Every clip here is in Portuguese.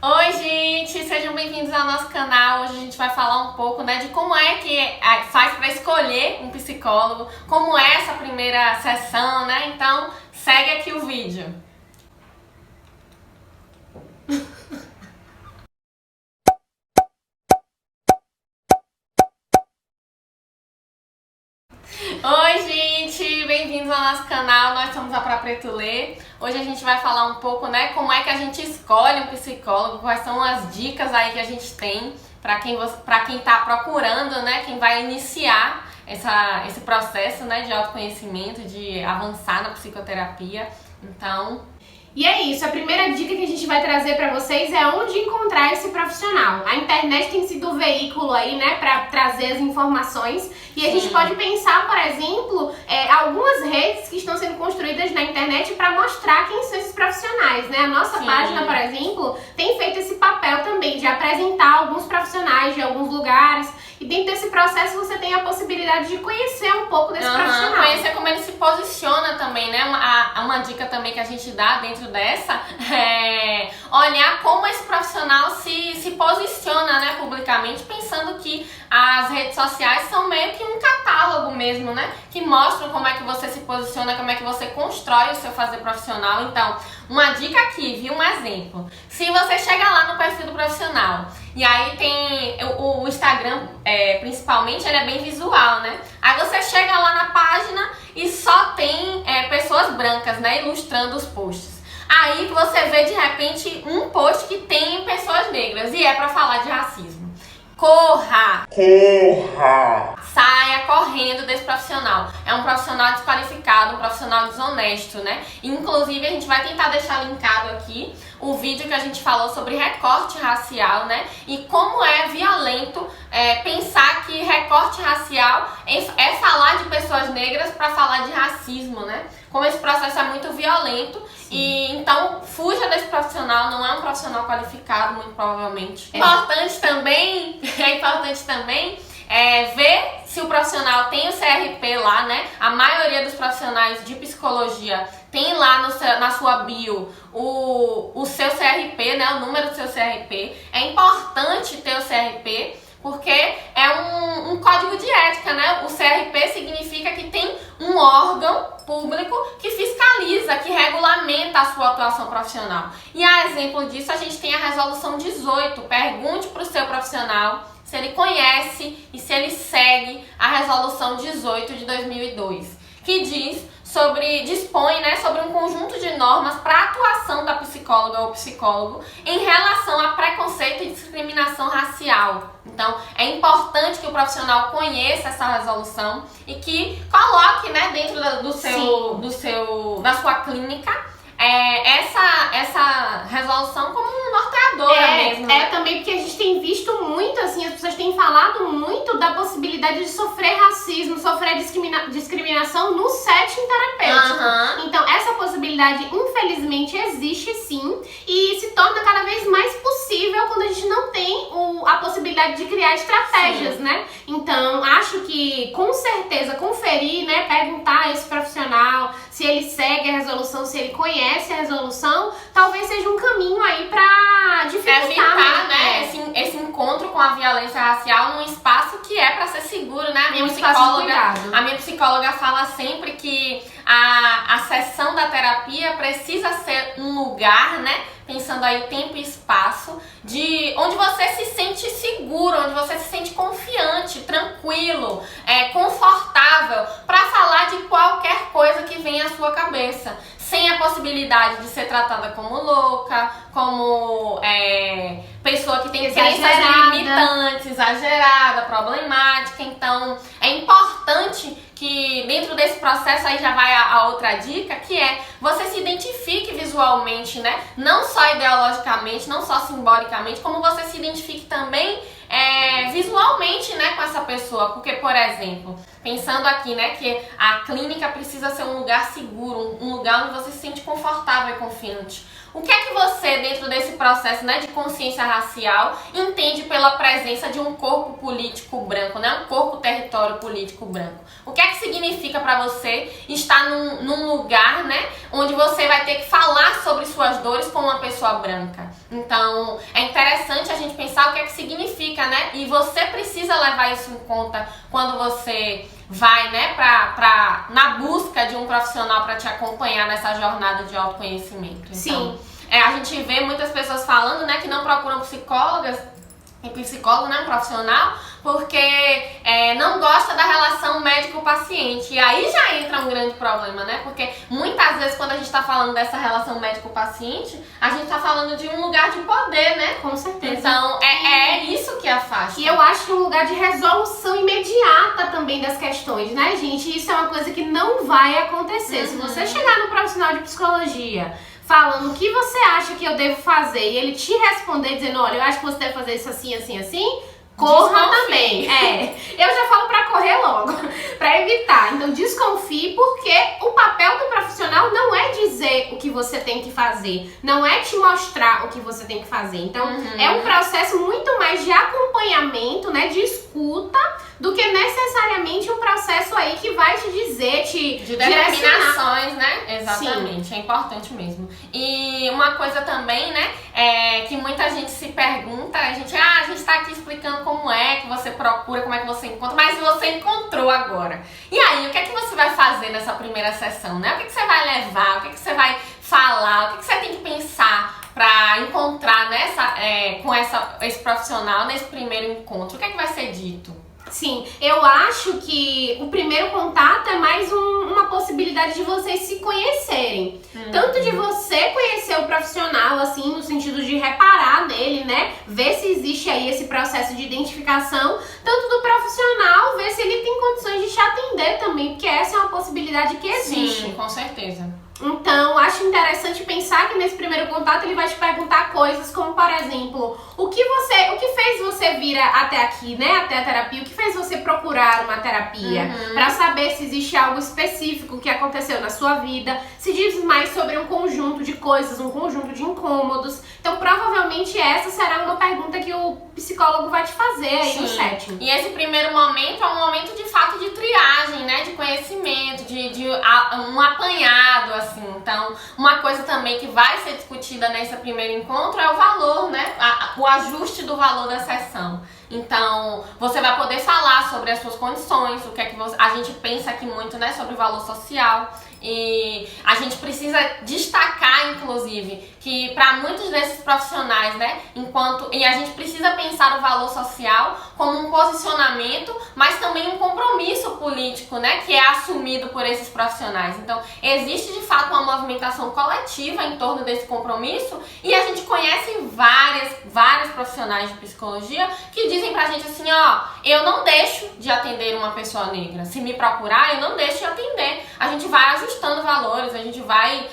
Oi, gente! Sejam bem-vindos ao nosso canal. Hoje a gente vai falar um pouco, de como é que faz para escolher um psicólogo, como é essa primeira sessão, Então, segue aqui o vídeo. Oi, gente! Bem-vindos ao nosso canal. Nós somos a Pra Preto Ler. Hoje a gente vai falar um pouco, como é que a gente escolhe um psicólogo, quais são as dicas aí que a gente tem para quem tá procurando, quem vai iniciar esse processo, de autoconhecimento, de avançar na psicoterapia. Então, e é isso, a primeira dica que a gente vai trazer para vocês é onde encontrar esse profissional. A internet tem sido o veículo aí, para trazer as informações. E a gente pode pensar, por exemplo, algumas redes que estão sendo construídas na internet para mostrar quem são esses profissionais, A nossa página, por exemplo, tem feito esse papel também de apresentar alguns profissionais de alguns lugares. E dentro desse processo você tem a possibilidade de conhecer um pouco desse profissional. Conhecer como ele se posiciona também, Uma dica também que a gente dá dentro dessa é olhar como esse profissional se posiciona, publicamente, pensando que as redes sociais são meio que um catálogo mesmo, Que mostram como é que você se posiciona, como é que você constrói o seu fazer profissional. Então, uma dica aqui, viu? Um exemplo. Se você chega lá no perfil do profissional e aí tem o Instagram, principalmente, ele é bem visual, Aí você chega lá na página e só tem pessoas brancas, ilustrando os posts. Aí você vê de repente um post que tem pessoas negras e é pra falar de racismo. Corra! Saia correndo desse profissional. É um profissional desqualificado, um profissional desonesto, Inclusive, a gente vai tentar deixar linkado aqui o vídeo que a gente falou sobre recorte racial, E como é violento pensar que recorte racial é falar de pessoas negras para falar de racismo, Como esse processo é muito violento. E então fuja desse profissional, não é um profissional qualificado, muito provavelmente. É importante também ver se o profissional tem o CRP lá, A maioria dos profissionais de psicologia tem lá na sua bio o seu CRP, o número do seu CRP. É importante ter o CRP, porque é um código de ética, O CRP significa que tem um órgão público que fiscaliza, que regulamenta a sua atuação profissional. E a exemplo disso, a gente tem a Resolução 18. Pergunte para o seu profissional se ele conhece e se ele segue a Resolução 18 de 2002, que dispõe sobre um conjunto de normas para a atuação da psicóloga ou psicólogo em relação a preconceito e discriminação racial. Então, é importante que o profissional conheça essa resolução e que coloque, dentro da sua clínica, essa resolução como um norteadora mesmo. Também porque a gente tem visto muito, as pessoas têm falado muito da possibilidade de sofrer racismo, sofrer discriminação no setting terapêutico. Então, essa possibilidade, infelizmente, existe sim e se torna cada vez mais possível quando a gente não tem a possibilidade de criar estratégias, Então, acho que, com certeza, conferir, perguntar a esse profissional se ele segue a resolução, se ele conhece a resolução, talvez seja um caminho aí pra dificultar, esse encontro com a violência racial num espaço que é pra ser seguro, A minha psicóloga fala sempre que a sessão da terapia precisa ser um lugar, pensando aí tempo e espaço, onde você se sente seguro, onde você se sente confiante, tranquilo, confortável para falar de qualquer coisa que venha à sua cabeça, sem a possibilidade de ser tratada como louca, como pessoa que tem crenças limitantes, exagerada, problemática. Então, é importante que dentro desse processo aí já vai a outra dica, que é você se identifique visualmente, Não só ideologicamente, não só simbolicamente, como você se identifique também visualmente, com essa pessoa. Porque, por exemplo, pensando aqui, que a clínica precisa ser um lugar seguro, um lugar onde você se sente confortável e confiante. O que é que você, dentro desse processo, né, de consciência racial, entende pela presença de um corpo político branco, né, um corpo território político branco? O que é que significa para você estar num lugar, né, onde você vai ter que falar sobre suas dores com uma pessoa branca? Então, é interessante a gente pensar o que é que significa, né, e você precisa levar isso em conta quando você vai, né, na busca de um profissional para te acompanhar nessa jornada de autoconhecimento. Então, sim. A gente vê muitas pessoas falando, né, que não procuram psicólogo, né, um profissional, porque não gosta da relação médico-paciente. E aí já entra um grande problema, né? Porque muitas vezes quando a gente está falando dessa relação médico-paciente, a gente está falando de um lugar de poder, né? Com certeza. Então é isso que afasta. E eu acho que um lugar de resolução imediata também das questões, né, gente? Isso é uma coisa que não vai acontecer. Se você chegar no profissional de psicologia falando o que você acha que eu devo fazer e ele te responder dizendo, olha, eu acho que você deve fazer isso assim, assim, assim, corra também. Eu já falo pra correr logo, pra evitar. Então desconfie, porque o papel do profissional não é dizer o que você tem que fazer, não é te mostrar o que você tem que fazer. Então é um processo muito mais de acompanhamento, né, de escuta, do que necessariamente um processo aí que vai te dizer, te de determinações, né? Exatamente. Sim. É importante mesmo. E uma coisa também, né, que muita gente se pergunta, a gente tá aqui explicando como é que você procura, como é que você encontra, mas você encontrou agora. E aí, o que é que você vai fazer nessa primeira sessão, né? O que é que você vai levar, o que é que você vai falar, o que é que você tem que pensar para encontrar com esse profissional nesse primeiro encontro? O que é que vai ser dito? Sim, eu acho que o primeiro contato é mais uma possibilidade de vocês se conhecerem. Tanto de você conhecer o profissional, assim, no sentido de reparar nele, né? Ver se existe aí esse processo de identificação. Tanto do profissional, ver se ele tem condições de te atender também, porque essa é uma possibilidade que existe. Sim, com certeza. Então, acho interessante pensar que nesse primeiro contato ele vai te perguntar coisas como, por exemplo, o que fez você vir até aqui, né, até a terapia, o que fez você procurar uma terapia, para saber se existe algo específico que aconteceu na sua vida, se diz mais sobre um conjunto de coisas, um conjunto de incômodos. Então, provavelmente essa será uma pergunta que o psicólogo vai te fazer aí no setting. E esse primeiro momento é um momento de fato de triagem, né, de conhecimento, de um apanhado, assim. Então, uma coisa também que vai ser discutida nesse primeiro encontro é o valor, né? O ajuste do valor da sessão. Então, você vai poder falar sobre as suas condições, o que é que a gente pensa aqui muito, né, sobre o valor social. E a gente precisa destacar, inclusive, que para muitos desses profissionais, né, e a gente precisa pensar o valor social como um posicionamento, mas também um compromisso político, né, que é assumido por esses profissionais. Então, existe de fato uma movimentação coletiva em torno desse compromisso, e a gente conhece vários profissionais de psicologia que dizem pra gente assim, ó, eu não deixo de atender uma pessoa negra. Se me procurar, eu não deixo de atender. A gente vai ajustando valores, a gente vai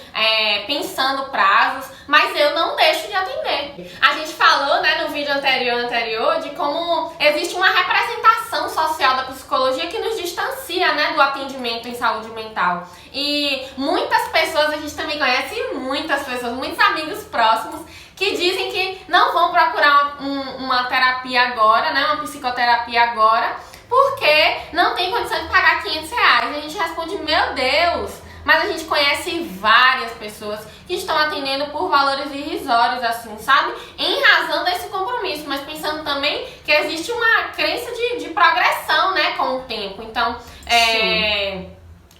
pensando prazos, mas eu não deixo de atender. A gente falou, né, no vídeo anterior de como existe uma representação social da psicologia que nos distancia, né, do atendimento em saúde mental. E muitas pessoas, a gente também conhece muitas pessoas, muitos amigos próximos, que dizem que não vão procurar uma terapia agora, né, uma psicoterapia agora, porque não tem condição de pagar R$500. E a gente responde, meu Deus, mas a gente conhece várias pessoas que estão atendendo por valores irrisórios, assim, sabe? Em razão desse compromisso, mas pensando também que existe uma crença de progressão, né, com o tempo. Então,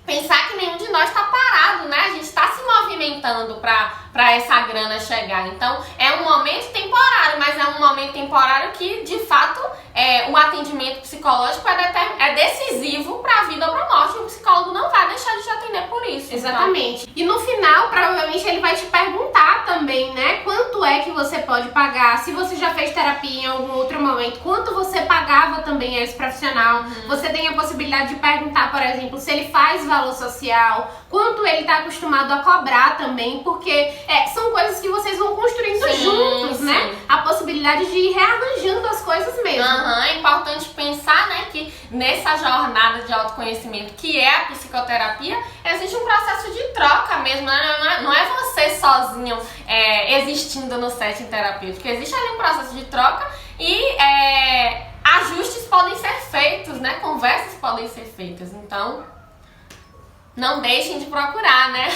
pensar que nenhum de nós está parado, né? A gente está se movimentando para essa grana chegar. Então, é um momento temporário, mas é um momento temporário que, de fato, o atendimento psicológico é decisivo para a vida ou para a morte. O psicólogo não vai deixar de te atender por isso. Exatamente. Então. E no final, provavelmente, ele vai te perguntar também, né? Quanto é que você pode pagar? Se você já fez terapia em algum outro momento, quanto você pagava também a esse profissional? Você tem a possibilidade de perguntar, por exemplo, se ele faz valor social, quanto ele está acostumado a cobrar também, porque são coisas que vocês vão construindo juntos, né? A possibilidade possibilidade de ir rearranjando as coisas mesmo. É importante pensar, né, que nessa jornada de autoconhecimento, que é a psicoterapia, existe um processo de troca mesmo, né? Não é você sozinho existindo no setting terapêutico, existe ali um processo de troca e ajustes podem ser feitos, né? Conversas podem ser feitas, então não deixem de procurar, né?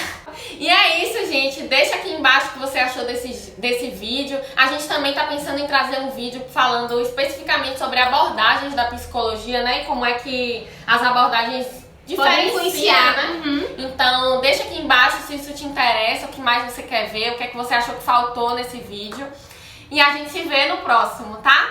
E é isso, gente. Deixa aqui embaixo o que você achou desse vídeo. A gente também tá pensando em trazer um vídeo falando especificamente sobre abordagens da psicologia, né? E como é que as abordagens diferenciam, né? Então, deixa aqui embaixo se isso te interessa, o que mais você quer ver, o que é que você achou que faltou nesse vídeo. E a gente se vê no próximo, tá?